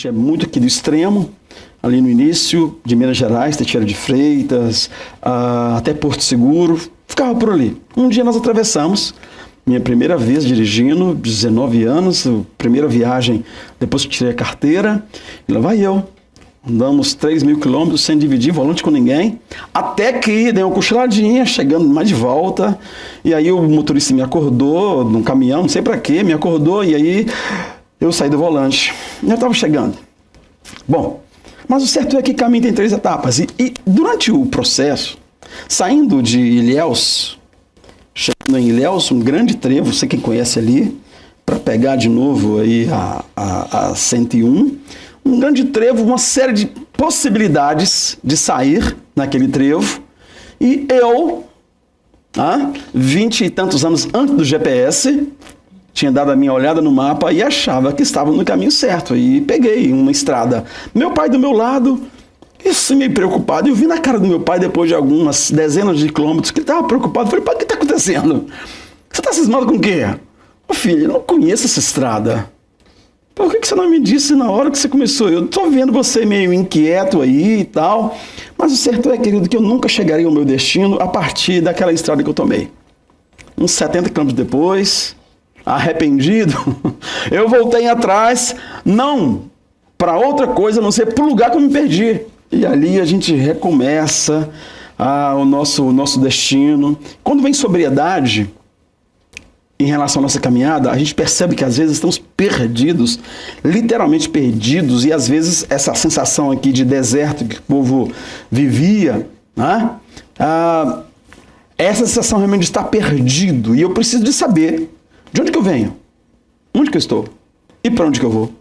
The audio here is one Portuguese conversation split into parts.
gente é muito aqui do extremo, ali no início, de Minas Gerais, Teixeira de Freitas, até Porto Seguro, ficava por ali. Um dia nós atravessamos, minha primeira vez dirigindo, 19 anos, primeira viagem depois que tirei a carteira, e lá vai eu. Andamos 3.000 quilômetros sem dividir volante com ninguém, até que dei uma cochiladinha, chegando mais de volta, e aí o motorista me acordou, num caminhão, não sei pra quê, me acordou, e aí eu saí do volante. Já estava chegando. Bom, mas o certo é que caminho tem 3 etapas, e durante o processo, saindo de Ilhéus, chegando em Ilhéus, um grande trevo, você que conhece ali, para pegar de novo aí a 101, um grande trevo, uma série de possibilidades de sair naquele trevo, e eu, 20 e tantos anos antes do GPS, tinha dado a minha olhada no mapa e achava que estava no caminho certo, e peguei uma estrada. Meu pai do meu lado, isso meio preocupado, eu vi na cara do meu pai depois de algumas dezenas de quilômetros que ele estava preocupado. Falei, pai, o que está acontecendo? Você está cismado com o quê? Ô filho, eu não conheço essa estrada. Por que você não me disse na hora que você começou? Eu estou vendo você meio inquieto aí e tal, mas o certo é, querido, que eu nunca chegaria ao meu destino a partir daquela estrada que eu tomei. Uns 70 quilômetros depois, arrependido, eu voltei atrás, não para outra coisa, a não ser para o lugar que eu me perdi. E ali a gente recomeça o nosso destino. Quando vem sobriedade, em relação à nossa caminhada, a gente percebe que às vezes estamos perdidos, literalmente perdidos, e às vezes essa sensação aqui de deserto que o povo vivia, essa sensação realmente de estar perdido, e eu preciso de saber de onde que eu venho, onde que eu estou e para onde que eu vou,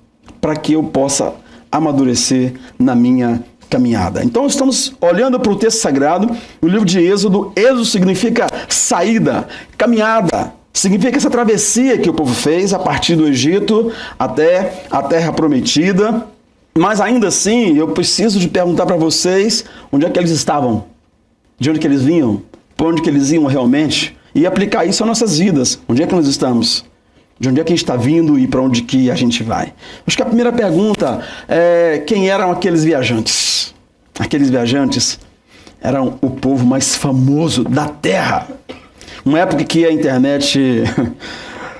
para que eu possa amadurecer na minha caminhada. Então estamos olhando para o texto sagrado, o livro de Êxodo. Êxodo significa saída, caminhada. Significa essa travessia que o povo fez a partir do Egito até a Terra Prometida. Mas ainda assim, eu preciso de perguntar para vocês onde é que eles estavam, de onde que eles vinham, para onde que eles iam realmente, e aplicar isso às nossas vidas. Onde é que nós estamos? De onde é que a gente está vindo e para onde que a gente vai? Acho que a primeira pergunta é quem eram aqueles viajantes? Aqueles viajantes eram o povo mais famoso da Terra. Uma época que a internet,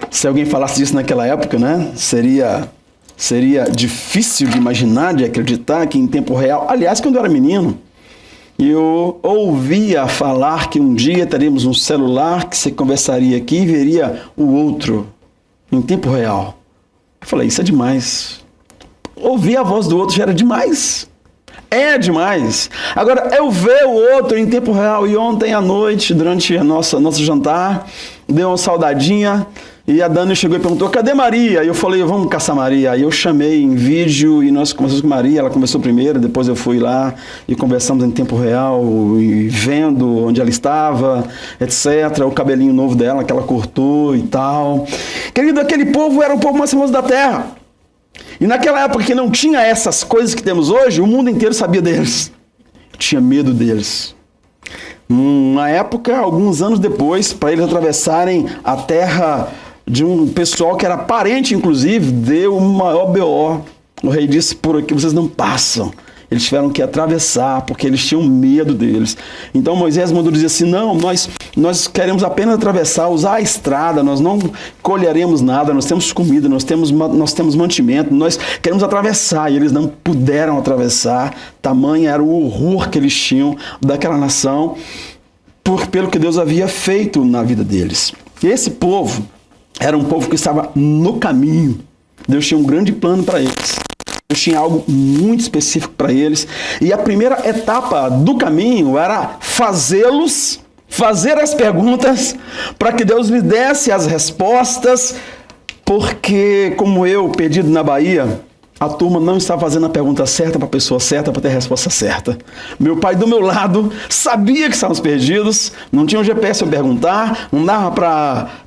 se alguém falasse disso naquela época, né, seria difícil de imaginar, de acreditar que em tempo real, aliás, quando eu era menino, eu ouvia falar que um dia teríamos um celular que você conversaria aqui e veria o outro em tempo real. Eu falei, isso é demais. Ouvir a voz do outro já era demais. É demais. Agora, eu ver o outro em tempo real. E ontem à noite, durante a nosso jantar, deu uma saudadinha. E a Dani chegou e perguntou, cadê Maria? E eu falei, vamos caçar Maria. Aí eu chamei em vídeo e nós conversamos com Maria. Ela começou primeiro, depois eu fui lá e conversamos em tempo real, e vendo onde ela estava, etc. O cabelinho novo dela que ela cortou e tal. Querido, aquele povo era o povo mais famoso da Terra. E naquela época que não tinha essas coisas que temos hoje, o mundo inteiro sabia deles. Tinha medo deles. Na época, alguns anos depois, para eles atravessarem a terra de um pessoal que era parente, inclusive, deu um maior BO. O rei disse, por aqui vocês não passam. Eles tiveram que atravessar, porque eles tinham medo deles. Então Moisés mandou dizer assim, não, nós queremos apenas atravessar, usar a estrada, nós não colheremos nada, nós temos comida, nós temos mantimento, nós queremos atravessar. E eles não puderam atravessar, tamanho era o horror que eles tinham daquela nação, pelo que Deus havia feito na vida deles. E esse povo era um povo que estava no caminho. Deus tinha um grande plano para eles. Deus tinha algo muito específico para eles. E a primeira etapa do caminho era fazer as perguntas para que Deus lhe desse as respostas, porque, como eu, perdido na Bahia, a turma não estava fazendo a pergunta certa para a pessoa certa, para ter a resposta certa. Meu pai do meu lado sabia que estávamos perdidos, não tinha um GPS para perguntar, não dava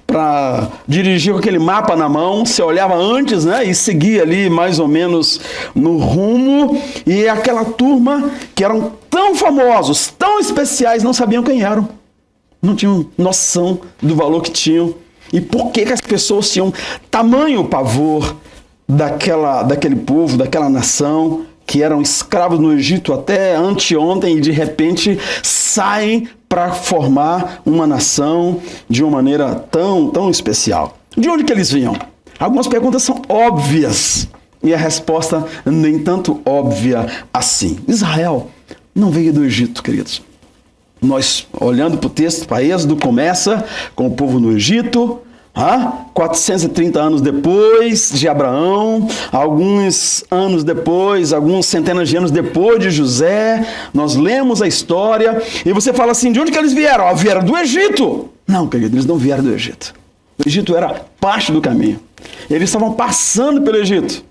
para dirigir com aquele mapa na mão, você olhava antes, né, e seguia ali mais ou menos no rumo, e aquela turma que eram tão famosos, tão especiais, não sabiam quem eram, não tinham noção do valor que tinham, e por que as pessoas tinham tamanho pavor daquele povo, daquela nação, que eram escravos no Egito até anteontem e de repente saem para formar uma nação de uma maneira tão especial. De onde que eles vinham? Algumas perguntas são óbvias e a resposta nem tanto óbvia assim. Israel não veio do Egito, queridos. Nós, olhando para o texto, para Êxodo, começa com o povo no Egito, 430 anos depois de Abraão, alguns anos depois, algumas centenas de anos depois de José, nós lemos a história e você fala assim, de onde que eles vieram? Vieram do Egito. Não, querido, eles não vieram do Egito. O Egito era parte do caminho. Eles estavam passando pelo Egito.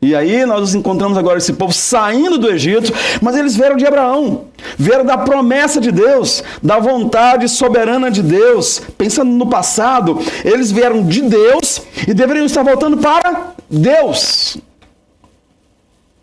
E aí nós encontramos agora esse povo saindo do Egito, mas eles vieram de Abraão, vieram da promessa de Deus, da vontade soberana de Deus. Pensando no passado, eles vieram de Deus e deveriam estar voltando para Deus.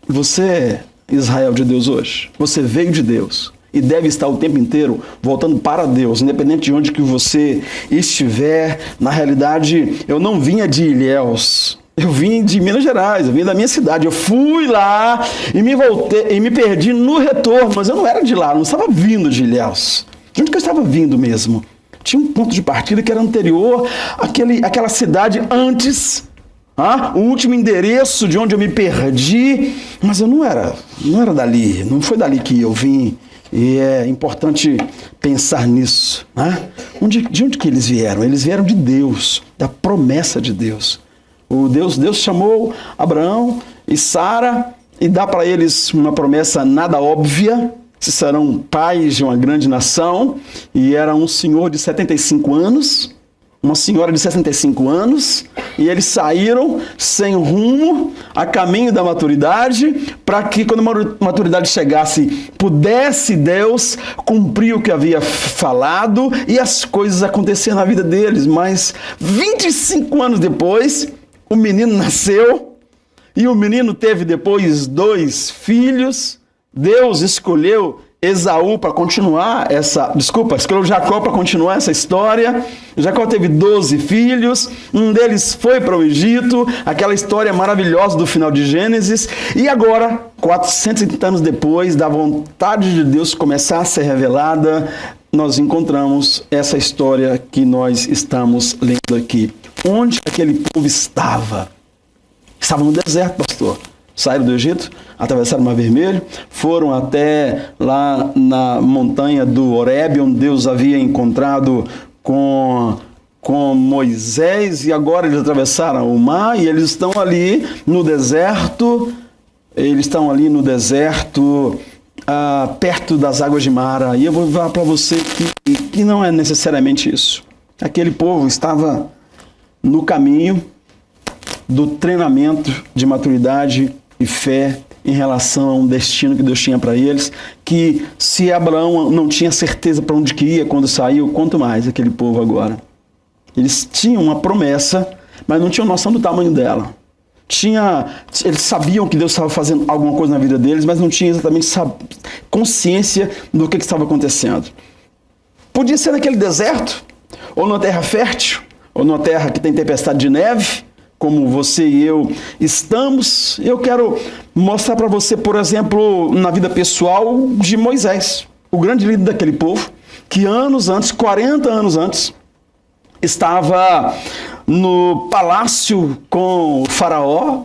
Você é Israel de Deus hoje, você veio de Deus e deve estar o tempo inteiro voltando para Deus, independente de onde que você estiver. Na realidade, eu não vinha de Ilhéus. Eu vim de Minas Gerais, eu vim da minha cidade. Eu fui lá e me voltei e me perdi no retorno, mas eu não era de lá, eu não estava vindo de Ilhéus. De onde que eu estava vindo mesmo? Tinha um ponto de partida que era anterior àquela cidade antes, o último endereço de onde eu me perdi, mas eu não era dali, não foi dali que eu vim. E é importante pensar nisso. De onde que eles vieram? Eles vieram de Deus, da promessa de Deus. Deus chamou Abraão e Sara e dá para eles uma promessa nada óbvia. Serão pais de uma grande nação. E era um senhor de 75 anos, uma senhora de 65 anos, e eles saíram sem rumo, a caminho da maturidade, para que quando a maturidade chegasse, pudesse Deus cumprir o que havia falado e as coisas acontecerem na vida deles. Mas 25 anos depois, o menino nasceu, e o menino teve depois 2 filhos. Deus escolheu Esaú para continuar escolheu Jacó para continuar essa história. Jacó teve 12 filhos, um deles foi para o Egito, aquela história maravilhosa do final de Gênesis, e agora, 430 anos depois da vontade de Deus começar a ser revelada, nós encontramos essa história que nós estamos lendo aqui. Onde aquele povo estava? Estava no deserto, pastor. Saíram do Egito, atravessaram o Mar Vermelho, foram até lá na montanha do Horebe, onde Deus havia encontrado com Moisés, e agora eles atravessaram o mar e eles estão ali no deserto, perto das águas de Mara. E eu vou falar para você que não é necessariamente isso. Aquele povo estava no caminho do treinamento de maturidade e fé em relação a um destino que Deus tinha para eles, que se Abraão não tinha certeza para onde que ia quando saiu, quanto mais aquele povo agora. Eles tinham uma promessa, mas não tinham noção do tamanho dela. Eles sabiam que Deus estava fazendo alguma coisa na vida deles, mas não tinham exatamente consciência do que estava acontecendo. Podia ser naquele deserto, ou numa terra fértil, ou numa terra que tem tempestade de neve, como você e eu estamos. Eu quero mostrar para você, por exemplo, na vida pessoal de Moisés, o grande líder daquele povo, que anos antes, 40 anos antes, estava no palácio com o faraó,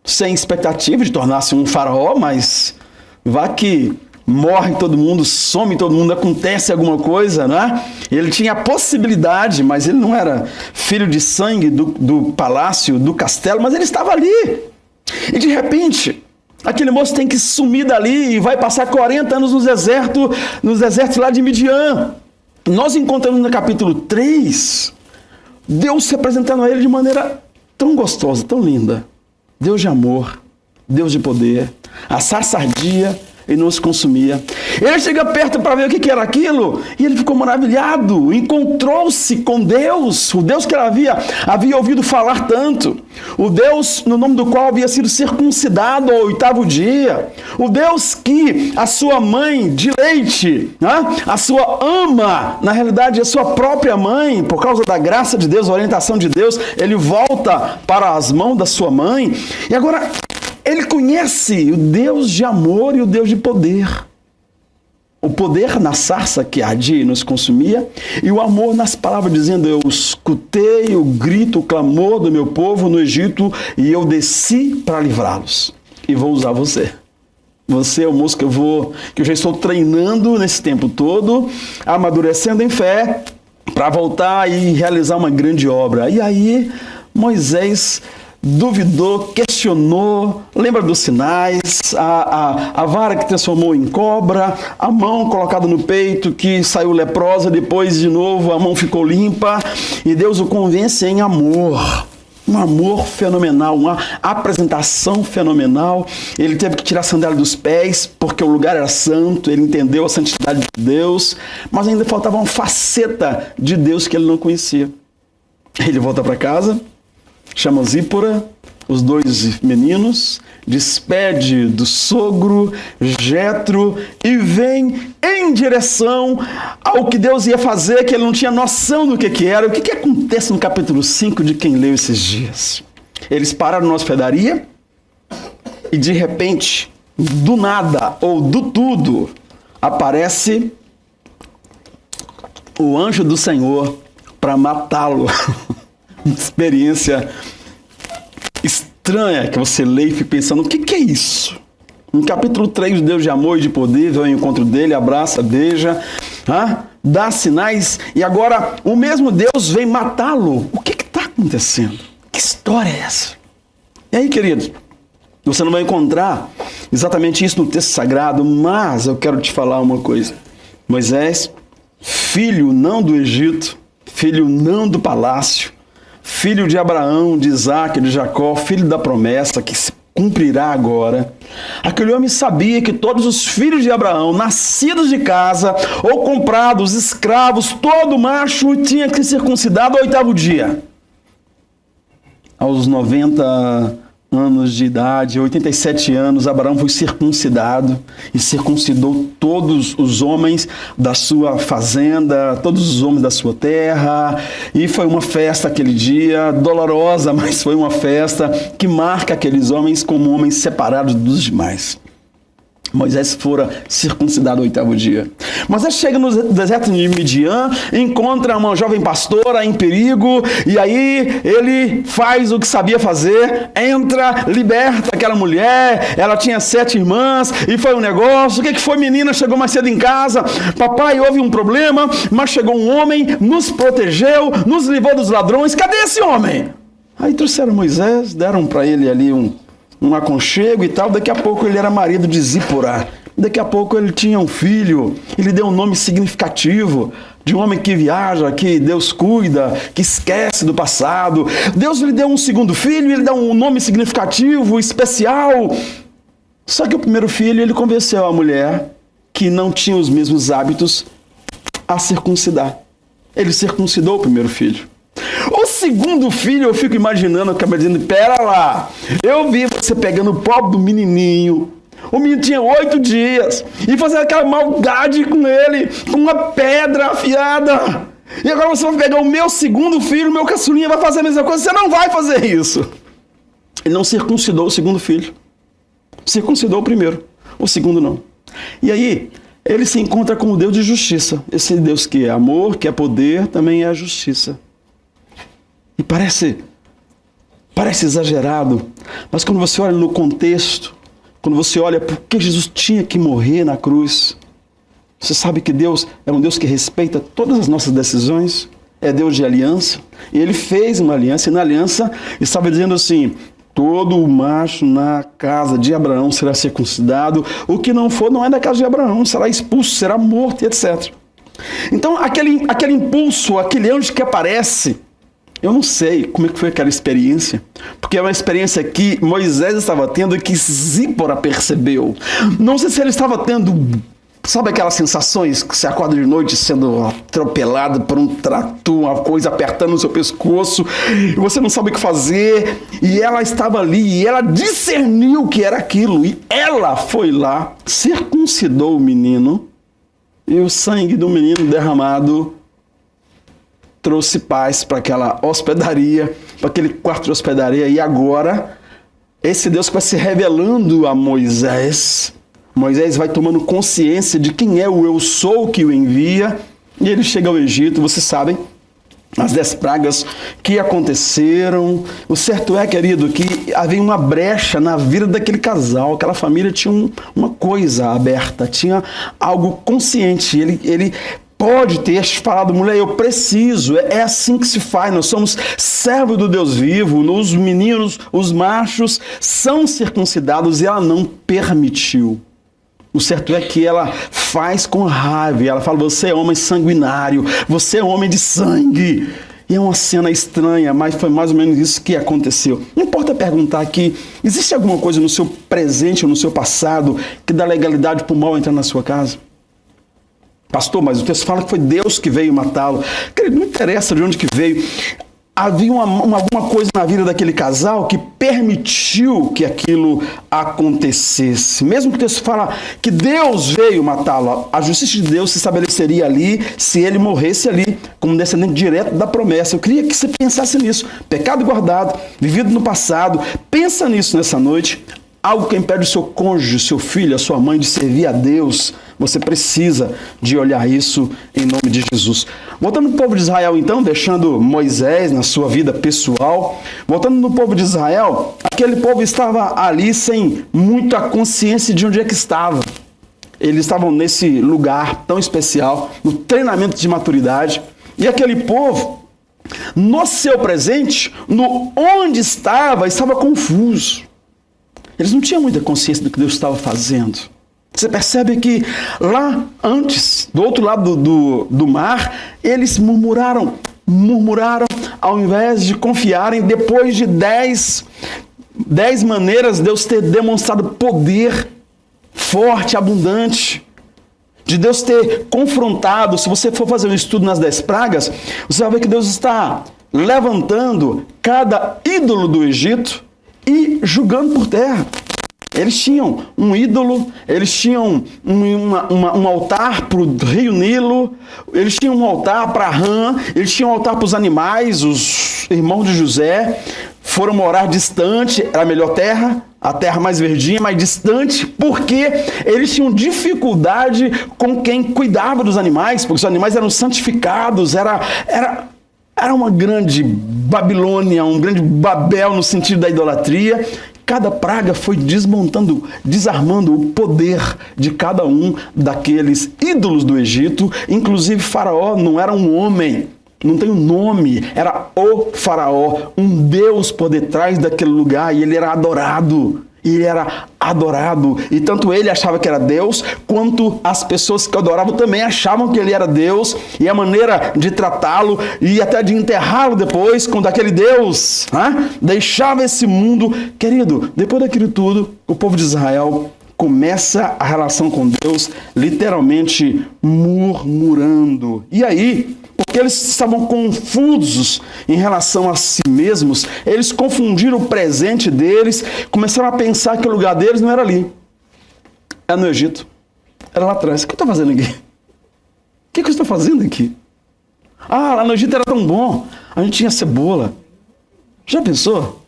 sem expectativa de tornar-se um faraó, mas vá que morre todo mundo, some todo mundo, acontece alguma coisa, né? Ele tinha a possibilidade, mas ele não era filho de sangue do palácio, do castelo, mas ele estava ali. E de repente, aquele moço tem que sumir dali e vai passar 40 anos nos desertos lá de Midian. Nós encontramos no capítulo 3, Deus se apresentando a ele de maneira tão gostosa, tão linda. Deus de amor, Deus de poder, a sarça ardia, e não se consumia. Ele chega perto para ver o que era aquilo e ele ficou maravilhado, encontrou-se com Deus, o Deus que ele havia ouvido falar tanto, o Deus no nome do qual havia sido circuncidado ao 8º dia, o Deus que a sua mãe de leite, a sua ama, na realidade a sua própria mãe, por causa da graça de Deus, a orientação de Deus, ele volta para as mãos da sua mãe, e agora ele conhece o Deus de amor e o Deus de poder. O poder na sarça que ardia e nos consumia, e o amor nas palavras dizendo, eu escutei o grito, o clamor do meu povo no Egito, e eu desci para livrá-los. E vou usar você. Você é o moço que eu já estou treinando nesse tempo todo, amadurecendo em fé, para voltar e realizar uma grande obra. E aí, Moisés duvidou, questionou, lembra dos sinais, a vara que transformou em cobra, a mão colocada no peito que saiu leprosa, depois de novo a mão ficou limpa, e Deus o convence em amor. Um amor fenomenal, uma apresentação fenomenal. Ele teve que tirar a sandália dos pés, porque o lugar era santo, ele entendeu a santidade de Deus, mas ainda faltava uma faceta de Deus que ele não conhecia. Ele volta para casa, chama Zípora, os 2 meninos, despede do sogro, Jetro, e vem em direção ao que Deus ia fazer, que ele não tinha noção do que era. O que acontece no capítulo 5 de quem leu esses dias? Eles pararam na hospedaria e de repente, do nada ou do tudo, aparece o anjo do Senhor para matá-lo. Experiência estranha que você lê e fica pensando, o que é isso? No capítulo 3, Deus de amor e de poder vem ao encontro dele, abraça, beija, dá sinais, e agora o mesmo Deus vem matá-lo. O que está acontecendo? Que história é essa? E aí, queridos, você não vai encontrar exatamente isso no texto sagrado, mas eu quero te falar uma coisa. Moisés, filho não do Egito, filho não do palácio, filho de Abraão, de Isaac, de Jacó, filho da promessa que se cumprirá agora. Aquele homem sabia que todos os filhos de Abraão, nascidos de casa ou comprados, escravos, todo macho tinha que ser circuncidado ao 8º dia. Aos 90 anos de idade, 87 anos, Abraão foi circuncidado e circuncidou todos os homens da sua fazenda, todos os homens da sua terra, e foi uma festa aquele dia, dolorosa, mas foi uma festa que marca aqueles homens como homens separados dos demais. Moisés fora circuncidado ao 8º dia. Moisés chega no deserto de Midian, encontra uma jovem pastora em perigo, e aí ele faz o que sabia fazer, entra, liberta aquela mulher, ela tinha 7 irmãs, e foi um negócio. O que foi, menina? Chegou mais cedo em casa, papai, houve um problema, mas chegou um homem, nos protegeu, nos livrou dos ladrões. Cadê esse homem? Aí trouxeram Moisés, deram para ele ali um aconchego e tal. Daqui a pouco ele era marido de Zípora. Daqui a pouco ele tinha um filho. Ele deu um nome significativo de um homem que viaja, que Deus cuida, que esquece do passado. Deus lhe deu um segundo filho, ele dá um nome significativo, especial. Só que o primeiro filho, ele convenceu a mulher que não tinha os mesmos hábitos a circuncidar. Ele circuncidou o primeiro filho. O segundo filho, eu fico imaginando, acaba dizendo, pera lá, eu vi você pegando o pobre do menininho, o menino tinha 8 dias, e fazendo aquela maldade com ele, com uma pedra afiada, e agora você vai pegar o meu segundo filho, o meu caçulinha, vai fazer a mesma coisa. Você não vai fazer isso. Ele não circuncidou o segundo filho, circuncidou o primeiro, o segundo não. E aí, ele se encontra com o Deus de justiça, esse Deus que é amor, que é poder, também é a justiça. E parece exagerado, mas quando você olha no contexto, quando você olha por que Jesus tinha que morrer na cruz, você sabe que Deus é um Deus que respeita todas as nossas decisões, é Deus de aliança, e Ele fez uma aliança, e na aliança estava dizendo assim, todo o macho na casa de Abraão será circuncidado, o que não for não é da casa de Abraão, será expulso, será morto, etc. Então aquele impulso, aquele anjo que aparece, Eu não sei como é que foi aquela experiência, porque é uma experiência que Moisés estava tendo e que Zípora percebeu. Não sei se ele estava tendo, sabe aquelas sensações que você acorda de noite sendo atropelado por um trator, uma coisa apertando no seu pescoço, e você não sabe o que fazer, e ela estava ali, e ela discerniu que era aquilo, e ela foi lá, circuncidou o menino, e o sangue do menino derramado trouxe paz para aquela hospedaria, para aquele quarto de hospedaria. E agora, esse Deus que vai se revelando a Moisés, Moisés vai tomando consciência de quem é o eu sou que o envia, e ele chega ao Egito. Vocês sabem as 10 pragas que aconteceram. O certo é, querido, que havia uma brecha na vida daquele casal. Aquela família tinha uma coisa aberta, tinha algo consciente. Ele pode ter falado, mulher, eu preciso, é assim que se faz, nós somos servos do Deus vivo, os meninos, os machos são circuncidados, e ela não permitiu. O certo é que ela faz com raiva, ela fala, você é homem sanguinário, você é homem de sangue. E é uma cena estranha, mas foi mais ou menos isso que aconteceu. Não importa perguntar aqui, existe alguma coisa no seu presente ou no seu passado que dá legalidade para o mal entrar na sua casa? Pastor, mas o texto fala que foi Deus que veio matá-lo. Querido, não interessa de onde que veio. Havia alguma coisa na vida daquele casal que permitiu que aquilo acontecesse. Mesmo que o texto fala que Deus veio matá-lo, a justiça de Deus se estabeleceria ali se ele morresse ali, como descendente direto da promessa. Eu queria que você pensasse nisso. Pecado guardado, vivido no passado. Pensa nisso nessa noite. Algo que impede o seu cônjuge, o seu filho, a sua mãe de servir a Deus. Você precisa de olhar isso em nome de Jesus. Voltando no povo de Israel, então, deixando Moisés na sua vida pessoal. Voltando no povo de Israel, aquele povo estava ali sem muita consciência de onde é que estava. Eles estavam nesse lugar tão especial, no treinamento de maturidade. E aquele povo, no seu presente, no onde estava confuso. Eles não tinham muita consciência do que Deus estava fazendo. Você percebe que lá antes, do outro lado do mar, eles murmuraram ao invés de confiarem. Depois de 10 maneiras, Deus ter demonstrado poder forte, abundante, de Deus ter confrontado. Se você for fazer um estudo nas 10 pragas, você vai ver que Deus está levantando cada ídolo do Egito e julgando por terra. Eles tinham um ídolo, eles tinham um altar para o rio Nilo, eles tinham um altar para Rã, eles tinham um altar para os animais. Os irmãos de José foram morar distante, era a melhor terra, a terra mais verdinha, mais distante, porque eles tinham dificuldade com quem cuidava dos animais, porque os animais eram santificados, era uma grande Babilônia, um grande Babel no sentido da idolatria. Cada praga foi desarmando o poder de cada um daqueles ídolos do Egito. Inclusive Faraó não era um homem, não tem um nome, era o Faraó, um Deus por detrás daquele lugar, e ele era adorado. E tanto ele achava que era Deus, quanto as pessoas que o adoravam também achavam que ele era Deus, e a maneira de tratá-lo e até de enterrá-lo depois, quando aquele Deus deixava esse mundo. Querido, depois daquilo tudo, o povo de Israel começa a relação com Deus literalmente murmurando. E aí, porque eles estavam confusos em relação a si mesmos, eles confundiram o presente deles, começaram a pensar que o lugar deles não era ali, era no Egito, era lá atrás. O que eu estou fazendo aqui? O que eu estou fazendo aqui? Lá no Egito era tão bom, a gente tinha cebola. Já pensou?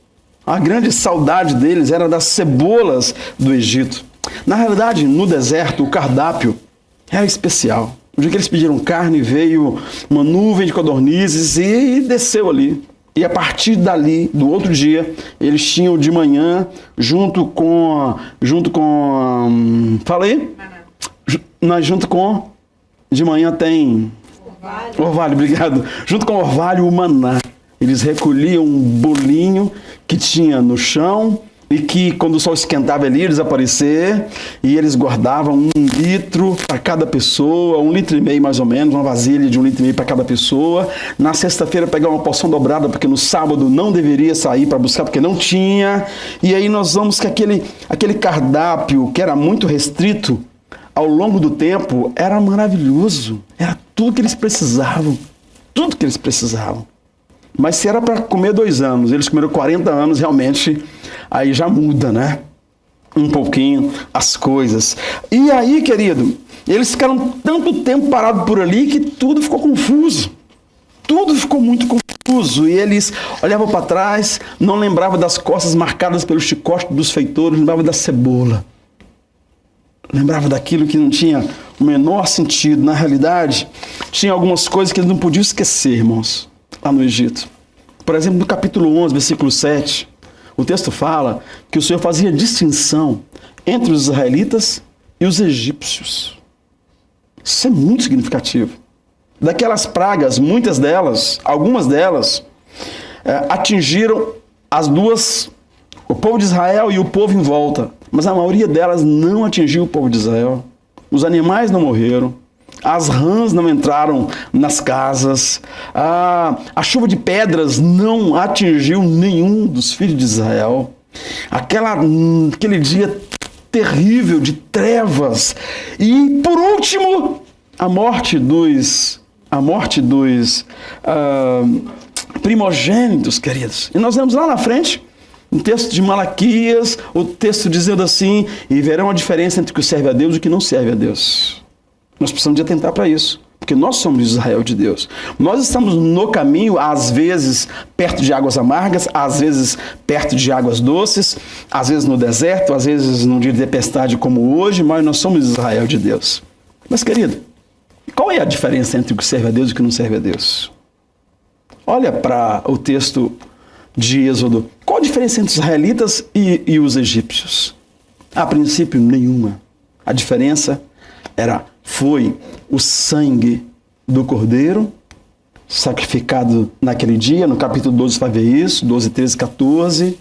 A grande saudade deles era das cebolas do Egito. Na realidade, no deserto, o cardápio era especial. O dia que eles pediram carne, veio uma nuvem de codornizes e desceu ali. E a partir dali, do outro dia, eles tinham de manhã, junto com de manhã tem orvalho, obrigado. Junto com o orvalho, o maná. Eles recolhiam um bolinho que tinha no chão e que quando o sol esquentava ele ia desaparecer, e eles guardavam 1 litro para cada pessoa, 1,5 litro mais ou menos, uma vasilha de 1,5 litro para cada pessoa. Na sexta-feira pegar uma porção dobrada, porque no sábado não deveria sair para buscar, porque não tinha. E aí nós vamos que aquele cardápio que era muito restrito, ao longo do tempo, era maravilhoso. Era tudo que eles precisavam. Tudo que eles precisavam. Mas se era para comer 2 anos, eles comeram 40 anos, realmente, aí já muda, né? Um pouquinho as coisas. E aí, querido, eles ficaram tanto tempo parados por ali que tudo ficou confuso. Tudo ficou muito confuso. E eles olhavam para trás, não lembravam das costas marcadas pelo chicote dos feitores, lembravam da cebola. Lembrava daquilo que não tinha o menor sentido. Na realidade, tinha algumas coisas que eles não podiam esquecer, irmãos, lá no Egito. Por exemplo, no capítulo 11, versículo 7, o texto fala que o Senhor fazia distinção entre os israelitas e os egípcios. Isso é muito significativo. Daquelas pragas, muitas delas, algumas delas, atingiram o povo de Israel e o povo em volta. Mas a maioria delas não atingiu o povo de Israel. Os animais não morreram. As rãs não entraram nas casas. A chuva de pedras não atingiu nenhum dos filhos de Israel. Aquele dia terrível de trevas. E, por último, a morte dos primogênitos, queridos. E nós vemos lá na frente um texto de Malaquias, o texto dizendo assim: e verão a diferença entre o que serve a Deus e o que não serve a Deus. Nós precisamos de atentar para isso, porque nós somos Israel de Deus. Nós estamos no caminho, às vezes perto de águas amargas, às vezes perto de águas doces, às vezes no deserto, às vezes num dia de tempestade como hoje, mas nós somos Israel de Deus. Mas, querido, qual é a diferença entre o que serve a Deus e o que não serve a Deus? Olha para o texto de Êxodo. Qual a diferença entre os israelitas e os egípcios? A princípio, nenhuma. A diferença foi o sangue do cordeiro sacrificado naquele dia. No capítulo 12 vai ver isso, 12, 13, 14.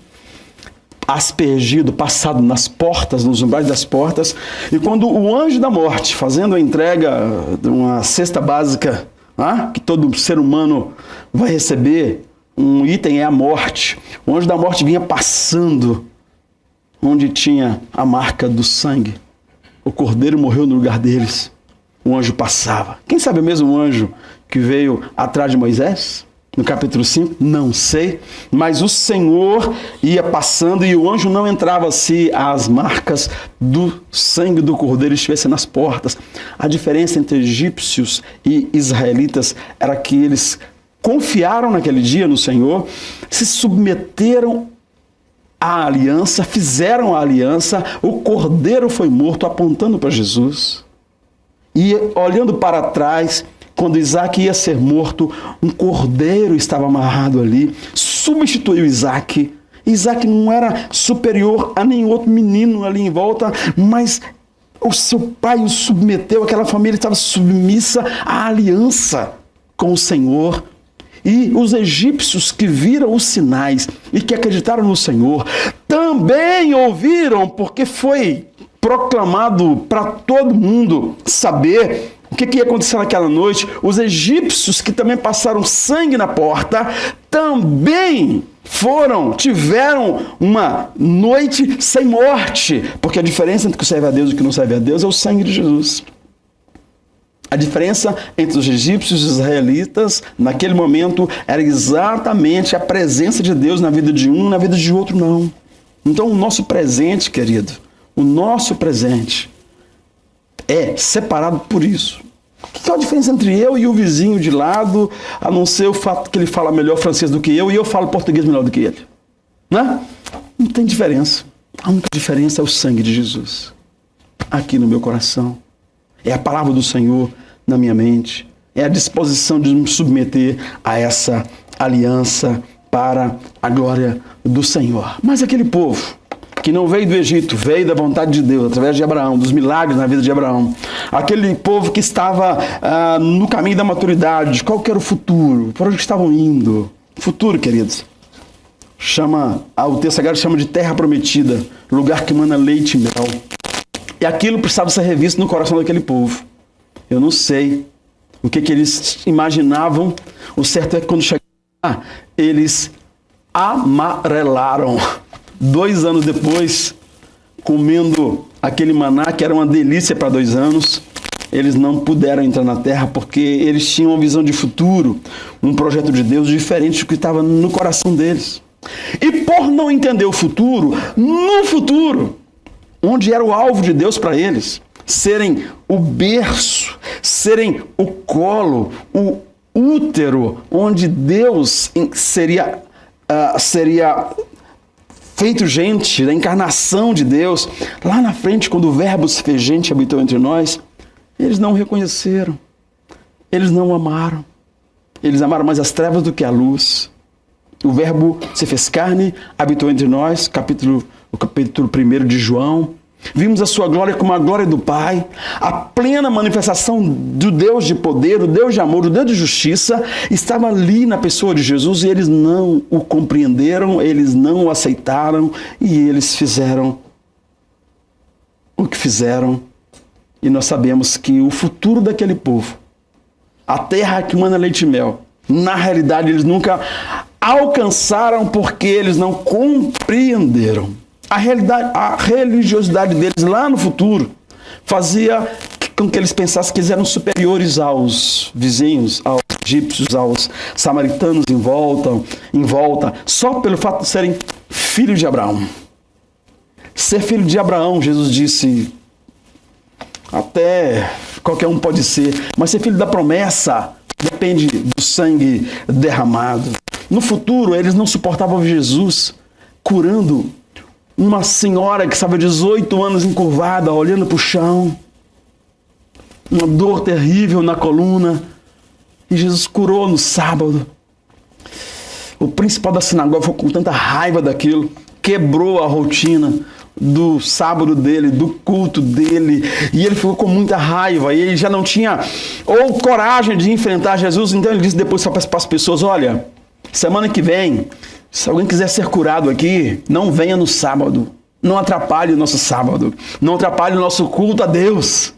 Aspergido, passado nas portas, nos umbrais das portas. E quando o anjo da morte, fazendo a entrega de uma cesta básica, que todo ser humano vai receber, um item é a morte. O anjo da morte vinha passando onde tinha a marca do sangue. O cordeiro morreu no lugar deles. O anjo passava. Quem sabe o mesmo anjo que veio atrás de Moisés? No capítulo 5? Não sei. Mas o Senhor ia passando e o anjo não entrava se as marcas do sangue do cordeiro estivessem nas portas. A diferença entre egípcios e israelitas era que eles confiaram naquele dia no Senhor, se submeteram à aliança, fizeram a aliança, o cordeiro foi morto apontando para Jesus. E olhando para trás, quando Isaac ia ser morto, um cordeiro estava amarrado ali, substituiu Isaac. Isaac não era superior a nenhum outro menino ali em volta, mas o seu pai o submeteu, aquela família estava submissa à aliança com o Senhor. E os egípcios que viram os sinais e que acreditaram no Senhor também ouviram, porque foi proclamado para todo mundo saber o que ia acontecer naquela noite. Os egípcios que também passaram sangue na porta também tiveram uma noite sem morte, porque a diferença entre o que serve a Deus e o que não serve a Deus é o sangue de Jesus. A diferença entre os egípcios e os israelitas, naquele momento, era exatamente a presença de Deus na vida de um e na vida de outro não. Então, o nosso presente, querido, o nosso presente é separado por isso. O que é a diferença entre eu e o vizinho de lado, a não ser o fato que ele fala melhor francês do que eu e eu falo português melhor do que ele? Né? Não tem diferença. A única diferença é o sangue de Jesus aqui no meu coração. É a palavra do Senhor na minha mente. É a disposição de me submeter a essa aliança para a glória do Senhor. Mas aquele povo que não veio do Egito, veio da vontade de Deus, através de Abraão, dos milagres na vida de Abraão. Aquele povo que estava no caminho da maturidade, qual que era o futuro? Para onde estavam indo? Futuro, queridos. o texto sagrado chama de terra prometida, lugar que mana leite e mel. E aquilo precisava ser revisto no coração daquele povo. Eu não sei o que eles imaginavam. O certo é que quando chegaram lá, eles amarelaram. 2 anos depois, comendo aquele maná, que era uma delícia para 2 anos, eles não puderam entrar na terra porque eles tinham uma visão de futuro, um projeto de Deus diferente do que estava no coração deles. E por não entender o futuro, no futuro, onde era o alvo de Deus para eles, serem o berço, serem o colo, o útero, onde Deus seria feito gente, da encarnação de Deus, lá na frente, quando o Verbo se fez gente e habitou entre nós, eles não o reconheceram, eles não o amaram, eles amaram mais as trevas do que a luz. O Verbo se fez carne, habitou entre nós, o capítulo 1 de João. Vimos a sua glória como a glória do Pai, a plena manifestação do Deus de poder, do Deus de amor, do Deus de justiça, estava ali na pessoa de Jesus e eles não o compreenderam, eles não o aceitaram e eles fizeram o que fizeram. E nós sabemos que o futuro daquele povo, a terra que mana leite e mel, na realidade eles nunca alcançaram porque eles não compreenderam. A religiosidade deles lá no futuro fazia com que eles pensassem que eles eram superiores aos vizinhos, aos egípcios, aos samaritanos em volta, só pelo fato de serem filhos de Abraão. Ser filho de Abraão, Jesus disse, até qualquer um pode ser, mas ser filho da promessa depende do sangue derramado. No futuro, eles não suportavam Jesus curando uma senhora que estava 18 anos encurvada, olhando para o chão, uma dor terrível na coluna, e Jesus curou no sábado. O principal da sinagoga ficou com tanta raiva daquilo, quebrou a rotina do sábado dele, do culto dele, e ele ficou com muita raiva, e ele já não tinha ou coragem de enfrentar Jesus, então ele disse depois para as pessoas, olha, semana que vem, se alguém quiser ser curado aqui, não venha no sábado, não atrapalhe o nosso sábado, não atrapalhe o nosso culto a Deus,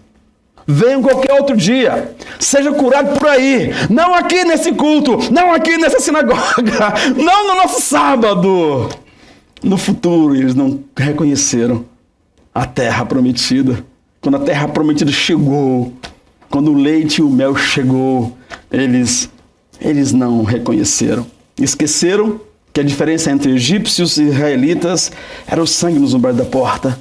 venha qualquer outro dia, seja curado por aí, não aqui nesse culto, não aqui nessa sinagoga, não no nosso sábado. No futuro, eles não reconheceram a terra prometida. Quando a terra prometida chegou, quando o leite e o mel chegou, eles não reconheceram. Esqueceram que a diferença entre egípcios e israelitas era o sangue nos umbrais da porta.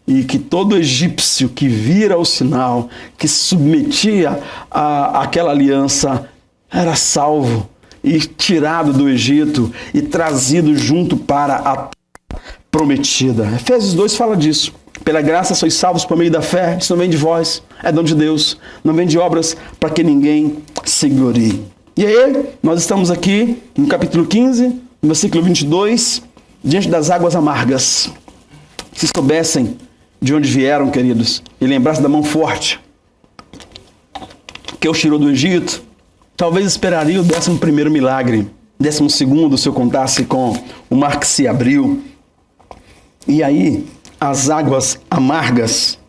E que todo egípcio que vira o sinal, que se submetia àquela aliança, era salvo e tirado do Egito e trazido junto para a terra prometida. Efésios 2 fala disso. Pela graça sois salvos por meio da fé. Isso não vem de vós, é dom de Deus. Não vem de obras para que ninguém se glorie. E aí, nós estamos aqui no capítulo 15, no versículo 22, diante das águas amargas. Se soubessem de onde vieram, queridos, e lembrassem da mão forte que os tirou do Egito, talvez esperaria o 11º milagre, 12º, se eu contasse com o mar que se abriu. E aí, as águas amargas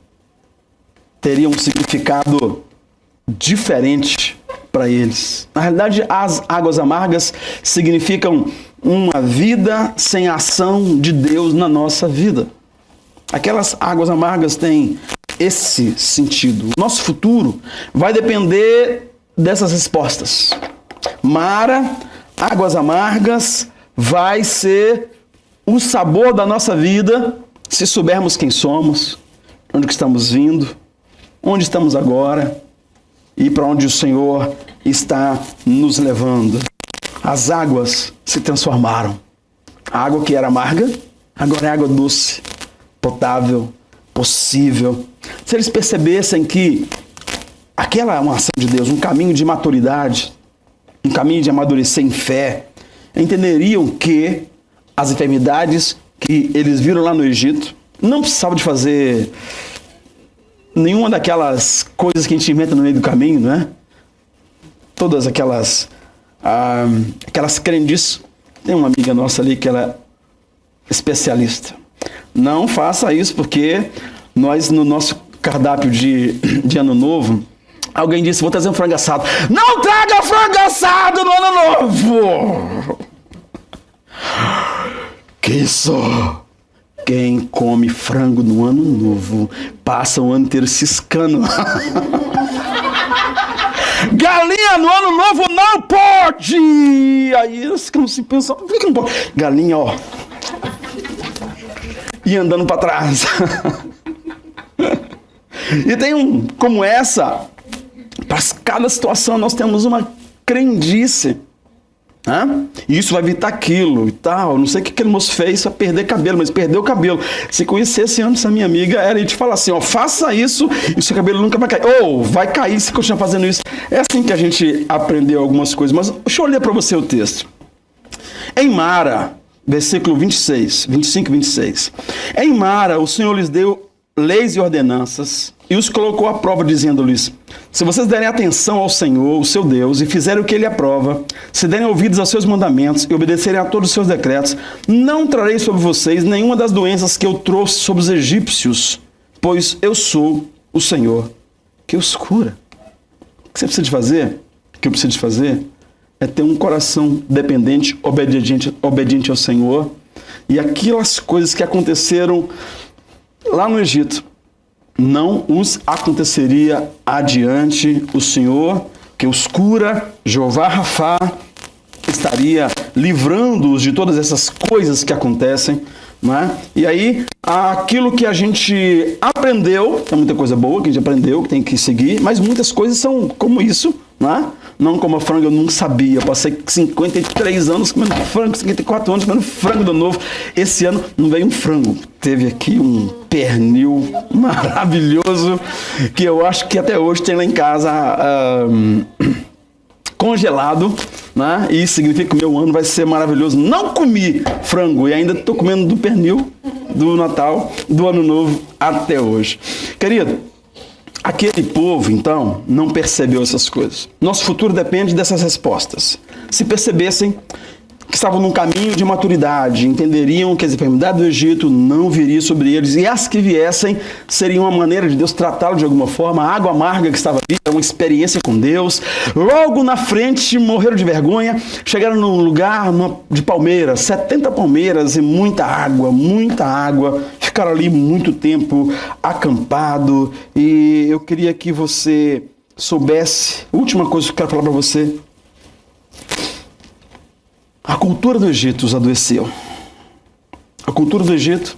teriam um significado diferente para eles. Na realidade, as águas amargas significam uma vida sem ação de Deus na nossa vida. Aquelas águas amargas têm esse sentido. O nosso futuro vai depender dessas respostas. Mara, águas amargas, vai ser o sabor da nossa vida se soubermos quem somos, onde que estamos vindo, onde estamos agora e para onde o Senhor está nos levando. As águas se transformaram. A água que era amarga, agora é água doce, potável, possível. Se eles percebessem que aquela é uma ação de Deus, um caminho de maturidade, um caminho de amadurecer em fé, entenderiam que as enfermidades que eles viram lá no Egito não precisavam de fazer nenhuma daquelas coisas que a gente inventa no meio do caminho, né? Todas aquelas crendices Tem uma amiga nossa ali que ela é especialista. Não faça isso, porque nós, no nosso cardápio de Ano Novo, alguém disse, vou trazer um frango assado. Não traga frango assado no Ano Novo! Que isso? Quem come frango no Ano Novo passa o ano inteiro ciscando. Galinha no Ano Novo não pode! Aí eles ficam se pensando, por que não pode? Galinha, ó. E andando para trás. E tem como essa, para cada situação nós temos uma crendice. E isso vai evitar aquilo e tal. Não sei o que aquele moço fez para perder cabelo, mas perdeu o cabelo. Se conhecesse antes a minha amiga, era ele te falar assim, ó, faça isso e o seu cabelo nunca vai cair. Ou vai cair se continuar fazendo isso. É assim que a gente aprendeu algumas coisas. Mas deixa eu ler para você o texto. Em Mara, versículo 25 e 26. Em Mara, o Senhor lhes deu leis e ordenanças e os colocou à prova, dizendo-lhes, se vocês derem atenção ao Senhor, o seu Deus, e fizerem o que ele aprova, se derem ouvidos aos seus mandamentos e obedecerem a todos os seus decretos, não trarei sobre vocês nenhuma das doenças que eu trouxe sobre os egípcios, pois eu sou o Senhor que os cura. O que você precisa de fazer? O que eu preciso de fazer? É ter um coração dependente, obediente ao Senhor, e aquelas coisas que aconteceram lá no Egito não os aconteceria adiante. O Senhor que os cura, Jeová Rafá, estaria livrando-os de todas essas coisas que acontecem, não é? E aí, aquilo que a gente aprendeu, tem muita coisa boa que a gente aprendeu, que tem que seguir, mas muitas coisas são como isso, não é? Não como a frango, eu não sabia. Eu passei 53 anos comendo frango, 54 anos comendo frango de novo. Esse ano não veio um frango. Teve aqui um pernil maravilhoso, que eu acho que até hoje tem lá em casa congelado, né? E isso significa que o meu ano vai ser maravilhoso. Não comi frango e ainda estou comendo do pernil do Natal, do Ano Novo até hoje. Querido, aquele povo, então, não percebeu essas coisas. Nosso futuro depende dessas respostas. Se percebessem que estavam num caminho de maturidade, entenderiam que as enfermidades do Egito não viriam sobre eles, e as que viessem seriam uma maneira de Deus tratá-los de alguma forma. A água amarga que estava ali era uma experiência com Deus. Logo na frente, morreram de vergonha, chegaram num lugar de palmeiras, 70 palmeiras e muita água, ficaram ali muito tempo acampado. E eu queria que você soubesse, última coisa que eu quero falar para você: a cultura do Egito os adoeceu. A cultura do Egito,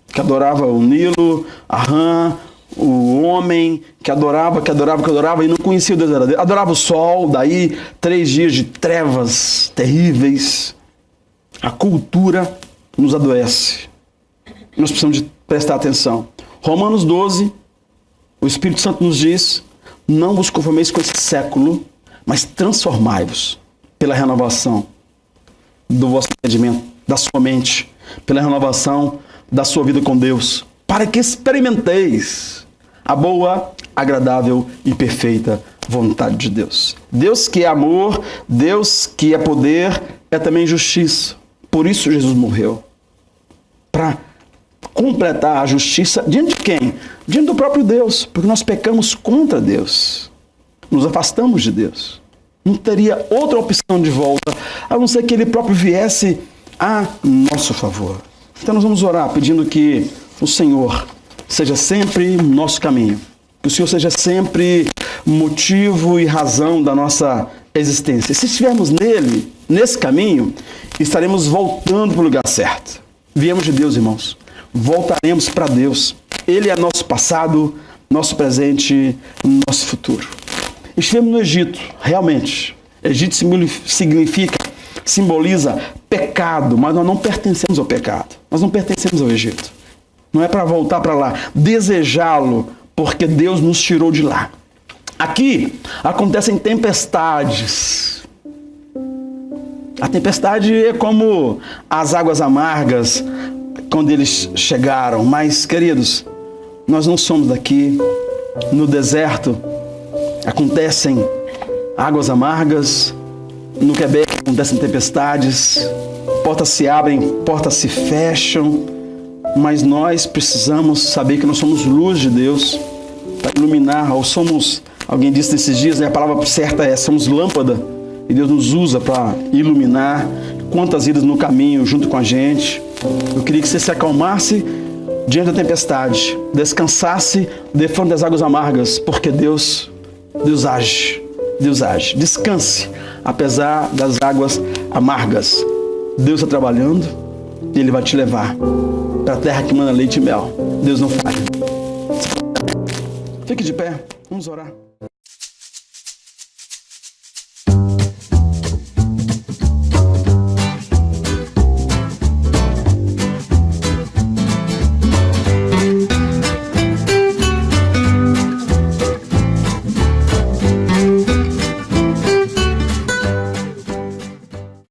que adorava o Nilo, a rã, o homem, que adorava e não conhecia o Deus verdadeiro. Adorava o sol, daí 3 dias de trevas terríveis. A cultura nos adoece. Nós precisamos de prestar atenção. Romanos 12, o Espírito Santo nos diz, não vos conformeis com esse século, mas transformai-vos pela renovação do vosso entendimento, da sua mente, pela renovação da sua vida com Deus, para que experimenteis a boa, agradável e perfeita vontade de Deus. Deus que é amor, Deus que é poder, é também justiça. Por isso Jesus morreu, para completar a justiça diante de quem? Diante do próprio Deus, porque nós pecamos contra Deus, nos afastamos de Deus. Não teria outra opção de volta, a não ser que Ele próprio viesse a nosso favor. Então nós vamos orar pedindo que o Senhor seja sempre nosso caminho, que o Senhor seja sempre motivo e razão da nossa existência. E se estivermos nele, nesse caminho, estaremos voltando para o lugar certo. Viemos de Deus, irmãos. Voltaremos para Deus. Ele é nosso passado, nosso presente, nosso futuro. Estivemos no Egito, realmente. Egito simboliza pecado, mas nós não pertencemos ao pecado. Nós não pertencemos ao Egito. Não é para voltar para lá, desejá-lo, porque Deus nos tirou de lá. Aqui acontecem tempestades. A tempestade é como as águas amargas quando eles chegaram. Mas, queridos, nós não somos daqui. No deserto acontecem águas amargas. No Quebec acontecem tempestades. portas se abrem, portas se fecham, mas nós precisamos saber que nós somos luz de Deus para iluminar, ou somos, alguém disse nesses dias, a palavra certa é, somos lâmpada, e Deus nos usa para iluminar. Quantas vidas no caminho junto com a gente. Eu queria que você se acalmasse diante da tempestade, descansasse de frente das águas amargas, porque Deus age, Deus age. Descanse, apesar das águas amargas. Deus está trabalhando e Ele vai te levar para a terra que manda leite e mel. Deus não falha. Fique de pé, vamos orar.